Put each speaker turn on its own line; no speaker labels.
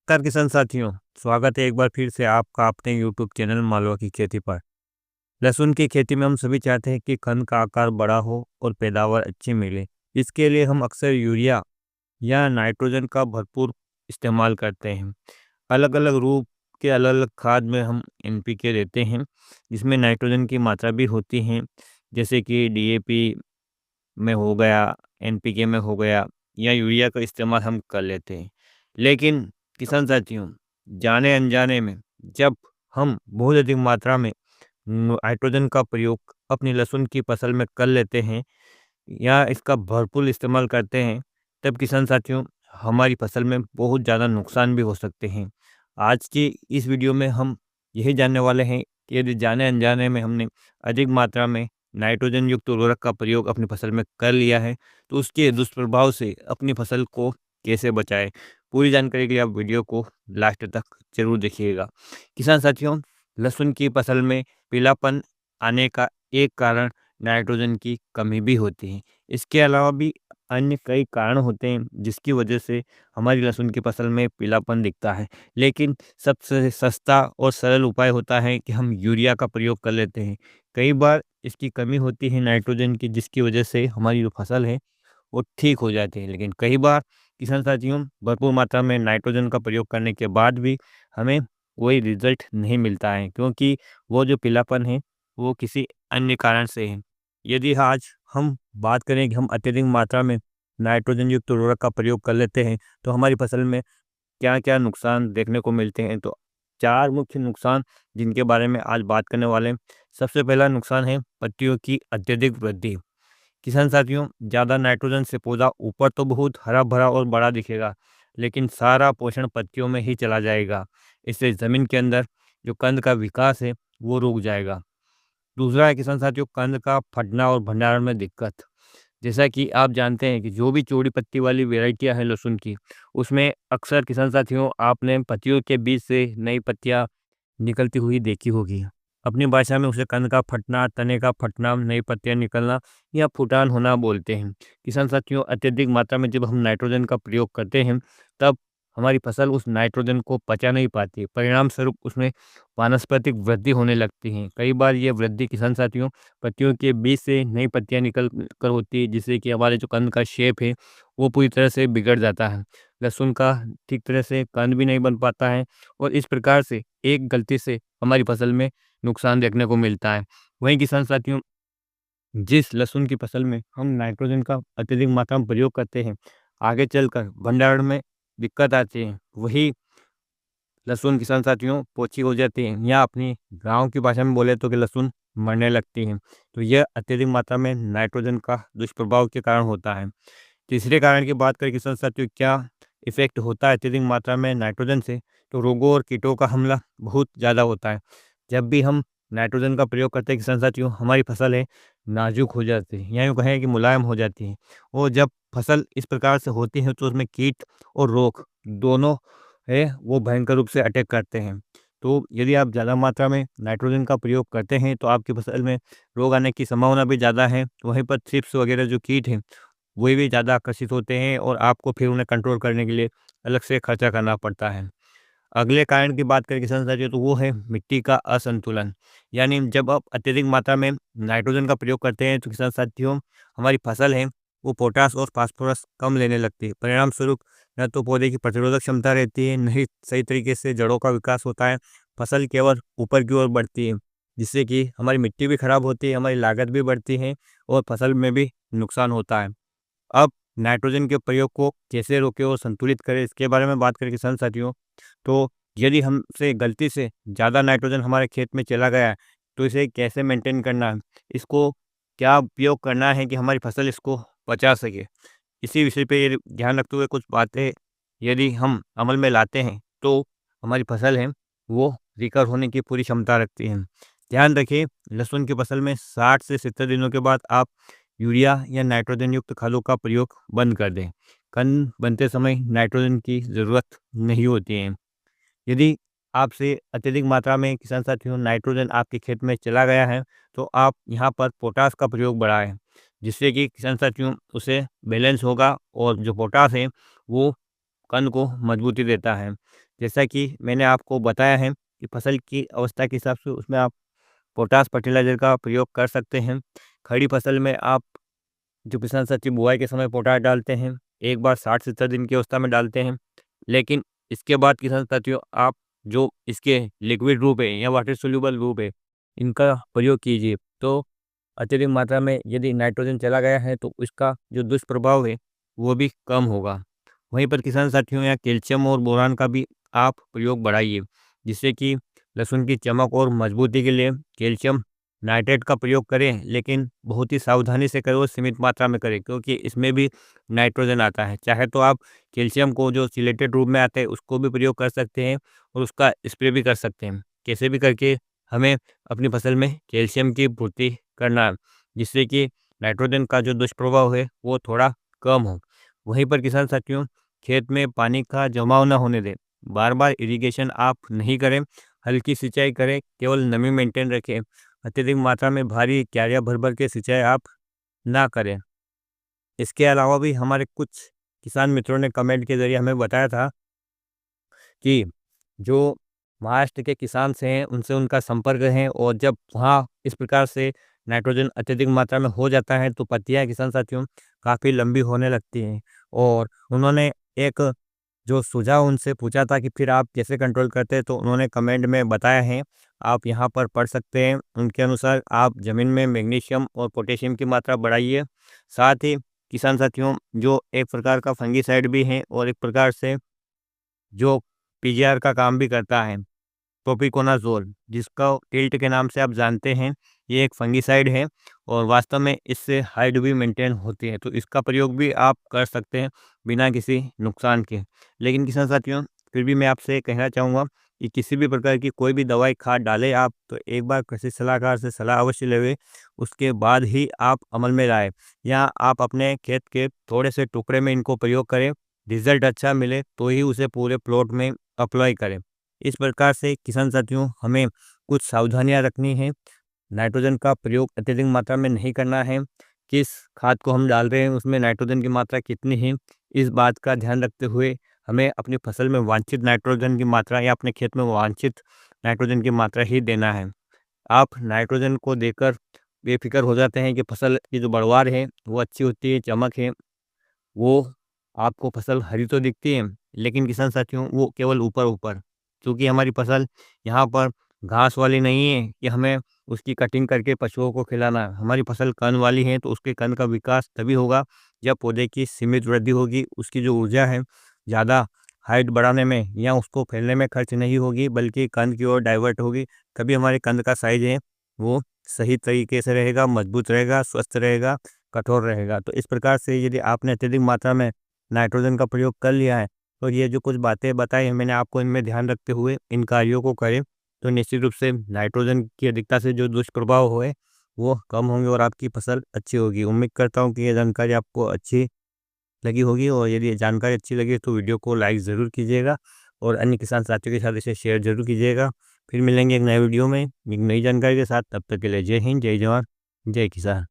नमस्कार किसान साथियों, स्वागत है एक बार फिर से आपका अपने यूट्यूब चैनल मालवा की खेती पर। लहसुन की खेती में हम सभी चाहते हैं कि कंद का आकार बड़ा हो और पैदावार अच्छी मिले। इसके लिए हम अक्सर यूरिया या नाइट्रोजन का भरपूर इस्तेमाल करते हैं। अलग अलग रूप के अलग अलग खाद में हम एनपीके देते हैं, जिसमें नाइट्रोजन की मात्रा भी होती है, जैसे कि डीएपी में हो गया, एनपीके में हो गया या यूरिया का इस्तेमाल हम कर लेते हैं। लेकिन किसान साथियों, जाने अनजाने में जब हम बहुत अधिक मात्रा में नाइट्रोजन का प्रयोग अपनी लहसुन की फसल में कर लेते हैं या इसका भरपूर इस्तेमाल करते हैं, तब किसान साथियों हमारी फसल में बहुत ज़्यादा नुकसान भी हो सकते हैं। आज की इस वीडियो में हम यही जानने वाले हैं कि यदि जाने अनजाने में हमने अधिक मात्रा में नाइट्रोजन युक्त उर्वरक का प्रयोग अपनी फसल में कर लिया है, तो उसके दुष्प्रभाव से अपनी फसल को कैसे बचाएं। पूरी जानकारी के लिए आप वीडियो को लास्ट तक जरूर देखिएगा। किसान साथियों, लहसुन की फसल में पीलापन आने का एक कारण नाइट्रोजन की कमी भी होती है। इसके अलावा भी अन्य कई कारण होते हैं जिसकी वजह से हमारी लहसुन की फसल में पीलापन दिखता है। लेकिन सबसे सस्ता और सरल उपाय होता है कि हम यूरिया का प्रयोग कर लेते हैं। कई बार इसकी कमी होती है नाइट्रोजन की, जिसकी वजह से हमारी जो फसल है वो ठीक हो जाती है। लेकिन कई बार किसान साथियों भरपूर मात्रा में नाइट्रोजन का प्रयोग करने के बाद भी हमें कोई रिजल्ट नहीं मिलता है, क्योंकि वो जो पीलापन है वो किसी अन्य कारण से है। यदि आज हम बात करें कि हम अत्यधिक मात्रा में नाइट्रोजन युक्त उर्वरक का प्रयोग कर लेते हैं तो हमारी फसल में क्या-क्या नुकसान देखने को मिलते हैं, तो 4 मुख्य नुकसान जिनके बारे में आज बात करने वाले हैं। सबसे पहला नुकसान है पत्तियों की अत्यधिक वृद्धि। किसान साथियों, ज़्यादा नाइट्रोजन से पौधा ऊपर तो बहुत हरा-भरा और बड़ा दिखेगा, लेकिन सारा पोषण पत्तियों में ही चला जाएगा। इससे ज़मीन के अंदर जो कंद का विकास है वो रुक जाएगा। दूसरा है किसान साथियों कंद का फटना और भंडारण में दिक्कत। जैसा कि आप जानते हैं कि जो भी चौड़ी पत्ती वाली वैरायटियाँ हैं लहसुन की, उसमें अक्सर किसान साथियों आपने पत्तियों के बीच से नई पत्तियाँ निकलती हुई देखी होगी। अपनी भाषा में उसे कंद का फटना, तने का फटना, नई पत्तियाँ निकलना या फूटान होना बोलते हैं। किसान साथियों अत्यधिक मात्रा में जब हम नाइट्रोजन का प्रयोग करते हैं, तब हमारी फसल उस नाइट्रोजन को पचा नहीं पाती। परिणाम स्वरूप उसमें वानस्पतिक वृद्धि होने लगती है। कई बार ये वृद्धि किसान साथियों पत्तियों के बीच से नई पत्तियाँ निकल कर होती है, जिससे कि हमारे जो कंद का शेप है वो पूरी तरह से बिगड़ जाता है। लहसुन का ठीक तरह से कंद भी नहीं बन पाता है और इस प्रकार से एक गलती से हमारी फसल में नुकसान देखने को मिलता है। वहीं किसान साथियों जिस लहसुन की फसल में हम नाइट्रोजन का अत्यधिक मात्रा में प्रयोग करते हैं, आगे चलकर भंडारण में दिक्कत आती है। वही लहसुन किसान साथियों पोची हो जाती है या अपनी गाँव की भाषा में बोले तो कि लहसुन मरने लगती है। तो यह अत्यधिक मात्रा में नाइट्रोजन का दुष्प्रभाव के कारण होता है। तीसरे कारण की बात करें किसान साथियों क्या इफ़ेक्ट होता है अत्यधिक मात्रा में नाइट्रोजन से, तो रोगों और कीटों का हमला बहुत ज़्यादा होता है। जब भी हम नाइट्रोजन का प्रयोग करते हैं किसान साथियों हमारी फसल है नाजुक हो जाती है या यूँ कहें कि मुलायम हो जाती है। और जब फसल इस प्रकार से होती है तो उसमें कीट और रोग दोनों है वो भयंकर रूप से अटैक करते हैं। तो यदि आप ज़्यादा मात्रा में नाइट्रोजन का प्रयोग करते हैं तो आपकी फसल में रोग आने की संभावना भी ज़्यादा है। वहीं पर थ्रिप्स वगैरह जो कीट हैं वही भी ज़्यादा आकर्षित होते हैं और आपको फिर उन्हें कंट्रोल करने के लिए अलग से खर्चा करना पड़ता है। अगले कारण की बात करें किसान साथियों तो वो है मिट्टी का असंतुलन। यानी जब आप अत्यधिक मात्रा में नाइट्रोजन का प्रयोग करते हैं तो किसान साथियों हमारी फसल है वो पोटास और फास्फोरस कम लेने लगती है। परिणाम स्वरूप न तो पौधे की प्रतिरोधक क्षमता रहती है, न ही सही तरीके से जड़ों का विकास होता है। फसल केवल ऊपर की ओर बढ़ती है, जिससे कि हमारी मिट्टी भी खराब होती है, हमारी लागत भी बढ़ती है और फसल में भी नुकसान होता है। अब नाइट्रोजन के प्रयोग को कैसे रोकें और संतुलित करें इसके बारे में बात करें किसान साथियों, तो यदि हमसे गलती से ज़्यादा नाइट्रोजन हमारे खेत में चला गया है तो इसे कैसे मेंटेन करना है, इसको क्या उपयोग करना है कि हमारी फसल इसको बचा सके। इसी विषय पे ये ध्यान रखते हुए कुछ बातें यदि हम अमल में लाते हैं तो हमारी फसल है वो रिकवर होने की पूरी क्षमता रखती है। ध्यान रखें लहसुन की फसल में 60 से 70 दिनों के बाद आप यूरिया या नाइट्रोजन युक्त खादों का प्रयोग बंद कर दें। कंद बनते समय नाइट्रोजन की ज़रूरत नहीं होती है। यदि आपसे अत्यधिक मात्रा में किसान साथियों नाइट्रोजन आपके खेत में चला गया है तो आप यहाँ पर पोटास का प्रयोग बढ़ाएं, जिससे कि किसान साथियों उसे बैलेंस होगा और जो पोटास है वो कंद को मजबूती देता है। जैसा कि मैंने आपको बताया है कि फसल की अवस्था के हिसाब से उसमें आप पोटाश फर्टिलाइज़र का प्रयोग कर सकते हैं। खड़ी फसल में आप जो किसान साथी बुआई के समय पोटाश डालते हैं, एक बार 60 से 70 दिन की अवस्था में डालते हैं। लेकिन इसके बाद किसान साथियों आप जो इसके लिक्विड रूप है या वाटर सोल्यूबल रूप है, इनका प्रयोग कीजिए। तो अत्यधिक मात्रा में यदि नाइट्रोजन चला गया है तो इसका जो दुष्प्रभाव है वो भी कम होगा। वहीं पर किसान साथियों यहाँ कैल्शियम और बोरान का भी आप प्रयोग बढ़ाइए, जिससे कि लहसुन की चमक और मजबूती के लिए कैल्शियम नाइट्रेट का प्रयोग करें, लेकिन बहुत ही सावधानी से करें और सीमित मात्रा में करें, क्योंकि इसमें भी नाइट्रोजन आता है। चाहे तो आप कैल्शियम को जो सिलेटेड रूप में आता है उसको भी प्रयोग कर सकते हैं और उसका स्प्रे भी कर सकते हैं। कैसे भी करके हमें अपनी फसल में कैल्शियम की पूर्ति करना है, जिससे कि नाइट्रोजन का जो दुष्प्रभाव है वो थोड़ा कम हो। वहीं पर किसान साथियों खेत में पानी का जमाव ना होने दें। बार-बार इरिगेशन आप नहीं करें, हल्की सिंचाई करें, केवल नमी मेंटेन रखें। अत्यधिक मात्रा में भारी क्यारियाँ भर-भर के सिंचाई आप ना करें। इसके अलावा भी हमारे कुछ किसान मित्रों ने कमेंट के ज़रिए हमें बताया था कि जो महाराष्ट्र के किसान से हैं, उनसे उनका संपर्क है और जब वहाँ इस प्रकार से नाइट्रोजन अत्यधिक मात्रा में हो जाता है, तो पत्तियाँ किसान साथियों काफ़ी लंबी होने लगती हैं। और उन्होंने एक जो सुझाव उनसे पूछा था कि फिर आप कैसे कंट्रोल करते हैं, तो उन्होंने कमेंट में बताया है, आप यहाँ पर पढ़ सकते हैं। उनके अनुसार आप ज़मीन में मैग्नीशियम और पोटेशियम की मात्रा बढ़ाइए। साथ ही किसान साथियों जो एक प्रकार का फंगिसाइड भी है और एक प्रकार से जो पीजीआर का काम भी करता है, प्रोपिकोनाज़ोल, जिसका टिल्ट के नाम से आप जानते हैं, ये एक फंगिसाइड है और वास्तव में इससे हाइट भी मेंटेन होती है। तो इसका प्रयोग भी आप कर सकते हैं बिना किसी नुकसान के। लेकिन किसान साथियों फिर भी मैं आपसे कहना चाहूँगा कि किसी भी प्रकार की कोई भी दवाई खाद डालें आप, तो एक बार कृषि सलाहकार से सलाह अवश्य लें, उसके बाद ही आप अमल में लाएँ। या आप अपने खेत के थोड़े से टुकड़े में इनको प्रयोग करें, रिज़ल्ट अच्छा मिले तो ही उसे पूरे प्लॉट में अप्लाई करें। इस प्रकार से किसान साथियों हमें कुछ सावधानियाँ रखनी है। नाइट्रोजन का प्रयोग अत्यधिक मात्रा में नहीं करना है। किस खाद को हम डाल रहे हैं उसमें नाइट्रोजन की मात्रा कितनी है, इस बात का ध्यान रखते हुए हमें अपनी फसल में वांछित नाइट्रोजन की मात्रा या अपने खेत में वांछित नाइट्रोजन की मात्रा ही देना है। आप नाइट्रोजन को देकर बेफ़िक्र हो जाते हैं कि फसल की जो बढ़वार है वो अच्छी होती है, चमक है, वो आपको फसल हरी तो दिखती है, लेकिन किसान साथियों वो केवल ऊपर-ऊपर, क्योंकि हमारी फसल यहाँ पर घास वाली नहीं है कि हमें उसकी कटिंग करके पशुओं को खिलाना है। हमारी फसल कण वाली है, तो उसके कण का विकास तभी होगा जब पौधे की सीमित वृद्धि होगी, उसकी जो ऊर्जा है ज़्यादा हाइट बढ़ाने में या उसको फैलने में खर्च नहीं होगी, बल्कि कंद की ओर डाइवर्ट होगी। तभी हमारे कंद का साइज़ है वो सही तरीके से रहेगा, मजबूत रहेगा, स्वस्थ रहेगा, कठोर रहेगा। तो इस प्रकार से यदि आपने अत्यधिक मात्रा में नाइट्रोजन का प्रयोग कर लिया है, तो ये जो कुछ बातें बताई हैं मैंने आपको, इनमें ध्यान रखते हुए इन कार्यों को करें, तो निश्चित रूप से नाइट्रोजन की अधिकता से जो दुष्प्रभाव हुए वो कम होंगे और आपकी फसल अच्छी होगी। उम्मीद करता हूँ कि ये जानकारी आपको अच्छी लगी होगी और यदि ये जानकारी अच्छी लगी तो वीडियो को लाइक ज़रूर कीजिएगा और अन्य किसान साथियों के साथ इसे शेयर ज़रूर कीजिएगा। फिर मिलेंगे एक नए वीडियो में एक नई जानकारी के साथ, तब तक के लिए जय हिंद, जय जवान, जय किसान।